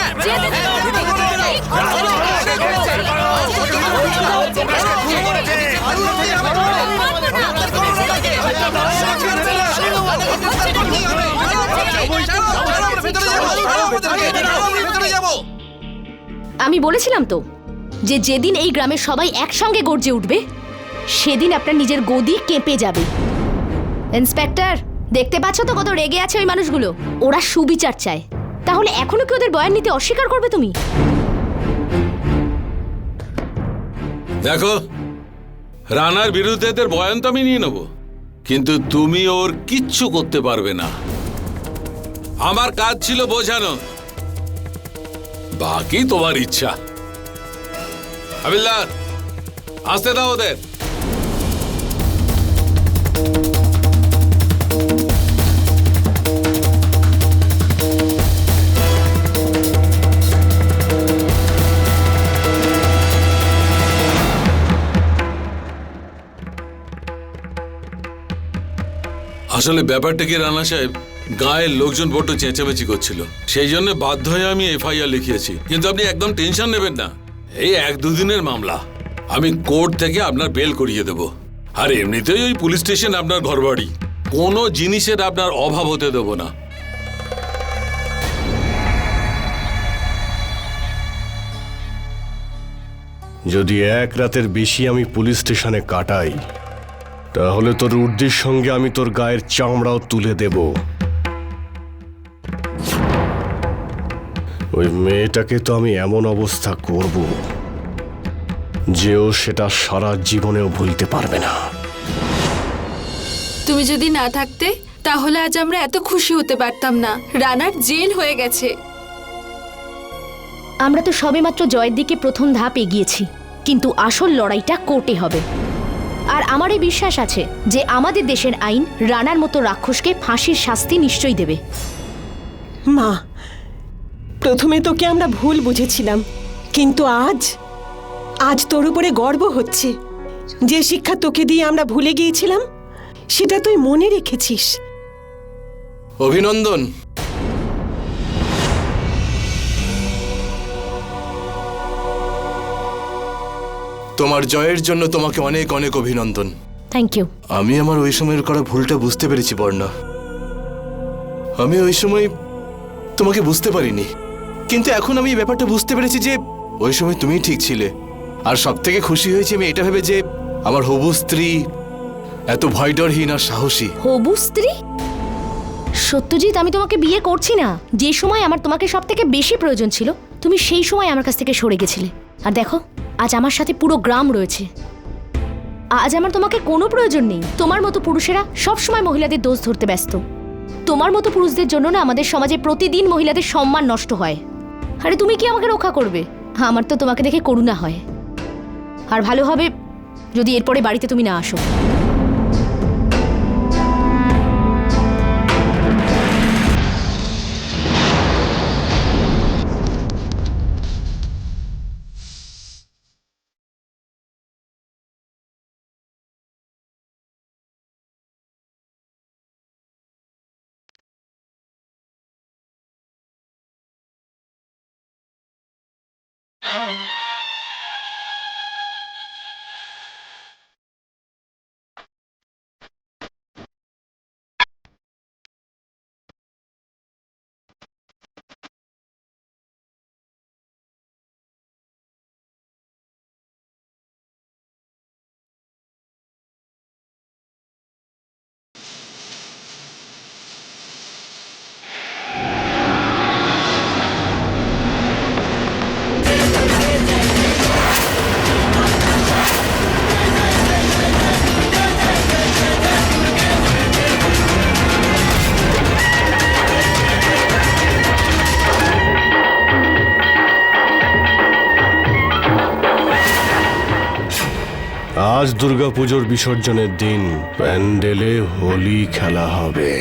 Speaker 8: আমি বলেছিলাম তো যে যেদিন এই গ্রামের সবাই একসঙ্গে গর্জে উঠবে সেদিন আপনার নিজের গদি কেঁপে যাবে। ইন্সপেক্টর, দেখতে পাচ্ছ তো কত রেগে আছে ওই মানুষগুলো? ওরা সুবিচার চায়। তাহলে এখনো কি ওদের বয়ান নিতে অস্বীকার করবে তুমি?
Speaker 5: দেখো, রানার বিরুদ্ধে এদের বয়ান তো আমি নিয়ে নেব, কিন্তু তুমি ওর কিচ্ছু করতে পারবে না। আমার কাজ ছিল বোঝানো, বাকি তোমার ইচ্ছা। হাবিলদার, আসতে দাও ওদের। আসলে ব্যাপারটা কি রানা সাহেব, গায়ের লোকজন বড্ড চেঁচামেচি করছিল, সেই জন্য বাধ্য হয়ে আমি এফআইআর লিখিয়েছি। কিন্তু আপনি একদম টেনশন নেবেন না, এই 1-2 দিনের মামলা, আমি কোর্ট থেকে আপনার বেল করিয়ে দেব। আর এমনিতেই ওই পুলিশ স্টেশন আপনার ঘরবাড়ি, কোনো জিনিসের আপনার অভাব হতে দেব না।
Speaker 2: যদি 1 রাতের বেশি আমি পুলিশ স্টেশনে কাটাই, তাহলে তোর উর্দির সঙ্গে আমি তোর গায়ের চামড়াও তুলে দেব। ওই মেয়েটাকে তো আমি এমন অবস্থা করব যে ও সেটা সারা জীবনেও ভুলতে পারবে না।
Speaker 12: তুমি যদি না থাকতে তাহলে আজ আমরা এত খুশি হতে পারতাম না। রানার জেল হয়ে গেছে।
Speaker 8: আমরা তো সবেমাত্র জয়ের দিকে প্রথম ধাপ এগিয়েছি, কিন্তু আসল লড়াইটা কোর্টে হবে। আর আমার এই বিশ্বাস আছে যে আমাদের দেশের আইন রানার মতো রাক্ষসকে ফাঁসির শাস্তি নিশ্চয়ই দেবে।
Speaker 7: মা, প্রথমে তোকে আমরা ভুল বুঝেছিলাম, কিন্তু আজ তোর উপরে গর্ব হচ্ছে। যে শিক্ষা তোকে দিয়ে আমরা ভুলে গিয়েছিলাম সেটা তুই মনে রেখেছিস।
Speaker 10: অভিনন্দন। তোমার জয়ের জন্য তোমাকে অনেক অনেক অভিনন্দন।
Speaker 8: Thank you.
Speaker 10: আমি আমার ওই সময়ের করা ভুলটা বুঝতে পেরেছি বর্ণা। আমি ওই সময় তোমাকে বুঝতে পারিনি, কিন্তু এখন আমি এই ব্যাপারটা বুঝতে পেরেছি যে ওই সময় তুমিই ঠিক ছিলে। আর সব থেকে খুশি হয়েছি আমি এটা ভেবে যে আমার হবু স্ত্রী এত ভয়ডরহীন আর সাহসী।
Speaker 8: হবু স্ত্রী? সত্যজিৎ, আমি তোমাকে বিয়ে করছি না। যে সময় আমার তোমাকে সব থেকে বেশি প্রয়োজন ছিল, তুমি সেই সময় আমার কাছ থেকে সরে গেছিলে। আর দেখো, আজ আমার সাথে পুরো গ্রাম রয়েছে। আজ আমার তোমাকে কোনো প্রয়োজন নেই। তোমার মতো পুরুষেরা সব সময় মহিলাদের দোষ ধরতে ব্যস্ত। তোমার মতো পুরুষদের জন্য না আমাদের সমাজে প্রতিদিন মহিলাদের সম্মান নষ্ট হয়। আরে তুমি কি আমাকে রক্ষা করবে? আমার তো তোমাকে দেখে করুণা হয়। আর ভালো হবে যদি এরপরে বাড়িতে তুমি না আসো।
Speaker 2: আজ দুর্গাপুজোর বিসর্জনের দিন প্যান্ডেলে হোলি খেলা হবে।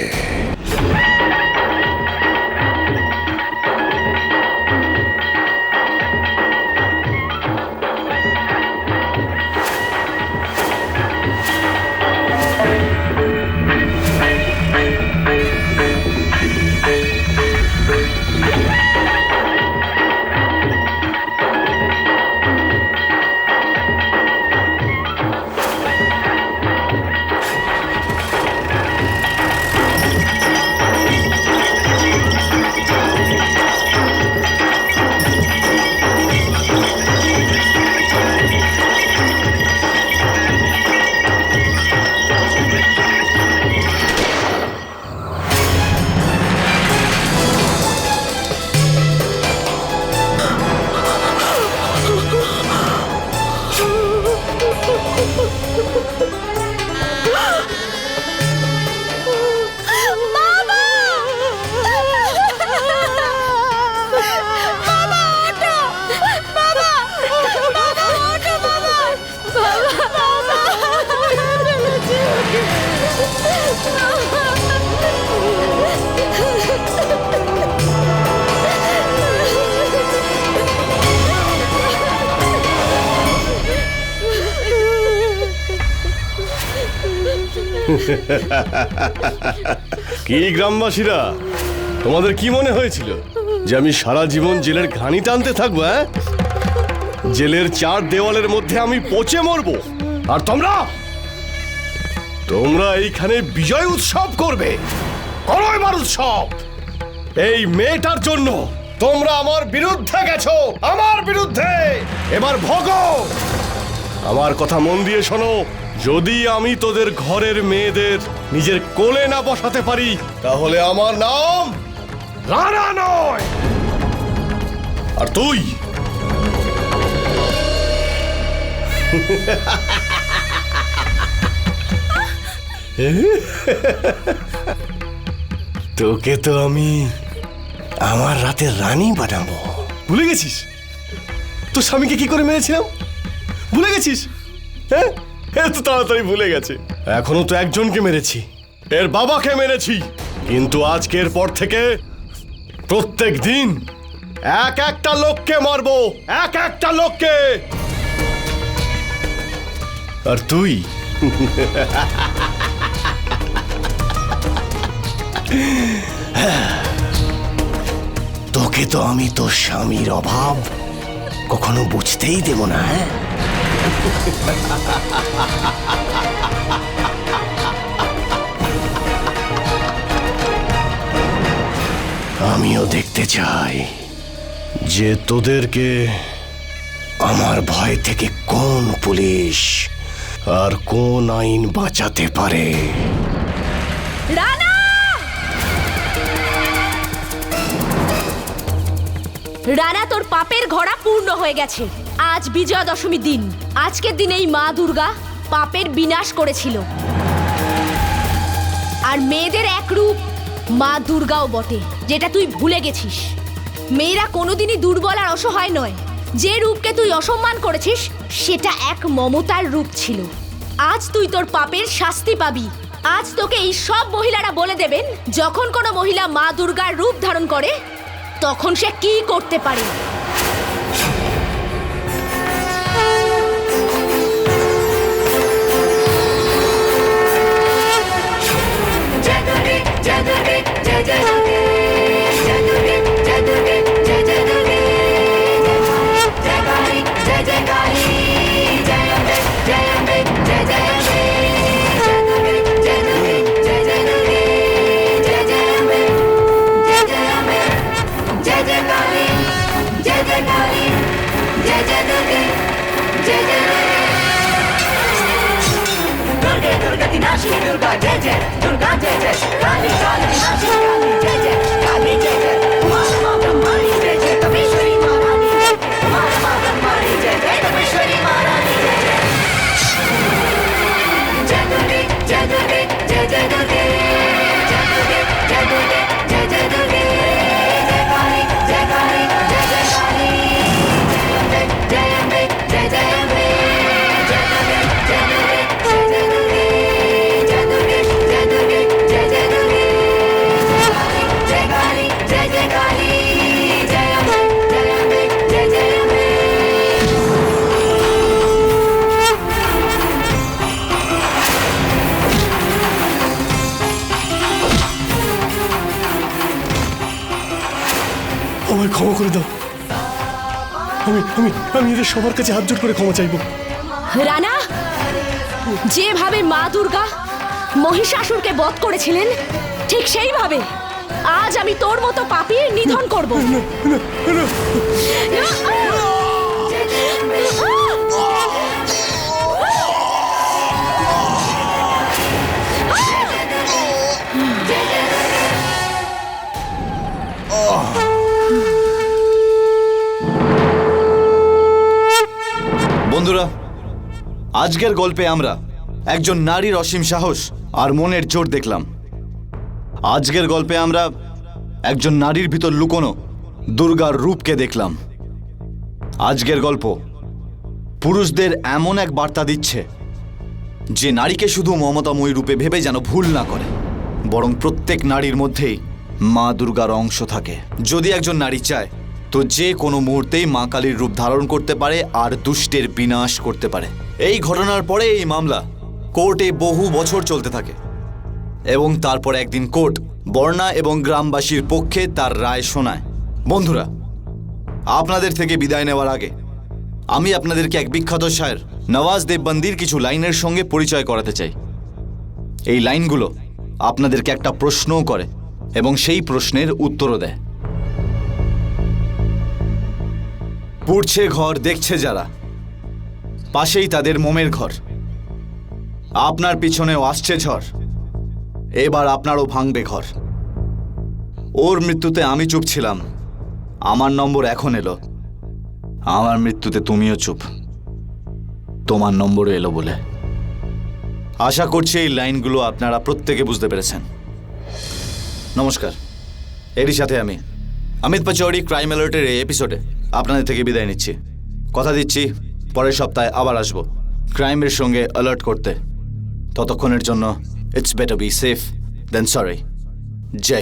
Speaker 2: কি গ্রামবাসীরা, তোমাদের কি মনে হয়েছিল যে আমি সারা জীবন জেলের ঘানি টানতে থাকবো? হ্যাঁ, জেলের চার দেওয়ালের মধ্যে আমি পচে মরবো, আর তোমরা তোমরা এইখানে বিজয় উৎসব করবে। করো এবার উৎসব। এই মেয়েটার জন্য তোমরা আমার বিরুদ্ধে গেছো, আমার বিরুদ্ধে। এবার ভোগো। আমার কথা মন দিয়ে শোনো, যদি আমি তোদের ঘরের মেয়েদের নিজের কোলে না বসাতে পারি, তাহলে আমার নাম রানা নয়। আর তুই তোকে তো আমি আমার রাতে রানী বানাবো। ভুলে গেছিস তোর স্বামীকে কি করে মেরেছিলাম? ভুলে গেছিস? হ্যাঁ, এত তাড়াতাড়ি ভুলে গেছে। এখনো তো একজনকে মেরেছি, এর বাবাকে মেরেছি, কিন্তু আজকের পর থেকে প্রত্যেক দিন এক একটা লোককে মারবো, এক একটা লোককে। আর তুই তোকে তো আমি তোর স্বামীর অভাব কখনো বুঝতেই দেব না। হ্যাঁ, আমিও দেখতে চাই যে তোদেরকে আমার ভয় থেকে কোন পুলিশ আর কোন আইন বাঁচাতে পারে।
Speaker 8: রানা! রানা, তোর পাপের ঘোড়া পূর্ণ হয়ে গেছে। আজ বিজয়া দশমী দিন। আজকের দিনেই মা দুর্গা পাপের বিনাশ করেছিল। আর মেয়েদের এক রূপ মা দুর্গাও বটে, যেটা তুই ভুলে গেছিস। মেয়েরা কোনোদিনই দুর্বল আর অসহায় নয়। যে রূপকে তুই অসম্মান করেছিস সেটা এক মমতার রূপ ছিল। আজ তুই তোর পাপের শাস্তি পাবি। আজ তোকে এই সব মহিলারা বলে দেবেন, যখন কোনো মহিলা মা দুর্গার রূপ ধারণ করে তখন সে কি করতে পারে।
Speaker 2: আমায় ক্ষমা করে দাও। আমি আমি আমি এদের সবার কাছে হাত জোড় করে ক্ষমা চাইবো।
Speaker 8: রানা, যেভাবে মা দুর্গা মহিষাসুরকে বধ করেছিলেন, ঠিক সেইভাবে আজ আমি তোর মতো পাপীর নিধন করব।
Speaker 3: বন্ধুরা, আজকের গল্পে আমরা একজন নারীর অসীম সাহস আর মনের জোর দেখলাম। আজকের গল্পে আমরা একজন নারীর ভিতর লুকোনো দুর্গার রূপকে দেখলাম। আজকের গল্প পুরুষদের এমন এক বার্তা দিচ্ছে যে নারীকে শুধু মমতাময়ী রূপে ভেবে যেন ভুল না করে, বরং প্রত্যেক নারীর মধ্যেই মা দুর্গার অংশ থাকে। যদি একজন নারী চায় তো যে কোনো মুহূর্তেই মা কালীর রূপ ধারণ করতে পারে আর দুষ্টের বিনাশ করতে পারে। এই ঘটনার পরে এই মামলা কোর্টে বহু বছর চলতে থাকে। এবং তারপর একদিন কোর্ট বর্ণা এবং গ্রামবাসীর পক্ষে তার রায় শোনায়। বন্ধুরা, আপনাদের থেকে বিদায় নেওয়ার আগে আমি আপনাদেরকে এক বিখ্যাত শায়ের নওয়াজ দেববন্দির কিছু লাইনের সঙ্গে পরিচয় করাতে চাই। এই লাইনগুলো আপনাদেরকে একটা প্রশ্নও করে এবং সেই প্রশ্নের উত্তরও দেয়। পুড়ছে ঘর দেখছে যারা, পাশেই তাদের মোমের ঘর। আপনার পিছনেও আসছে ঝড়, এবার আপনারও ভাঙবে ঘর। ওর মৃত্যুতে আমি চুপ ছিলাম, আমার নম্বর এখন এলো। আমার মৃত্যুতে তুমিও চুপ, তোমার নম্বরও এলো বলে। আশা করছি এই লাইনগুলো আপনারা প্রত্যেকে বুঝতে পেরেছেন। নমস্কার, এরই সাথে আমি অমিত পাচৌরি ক্রাইম অ্যালার্টের এই এপিসোডে আপনাদের থেকে বিদায় নিচ্ছি। কথা দিচ্ছি পরের সপ্তাহে আবার আসবো ক্রাইমের সঙ্গে অ্যালার্ট করতে। ততক্ষণের জন্য it's better be safe than sorry. Jai Hind.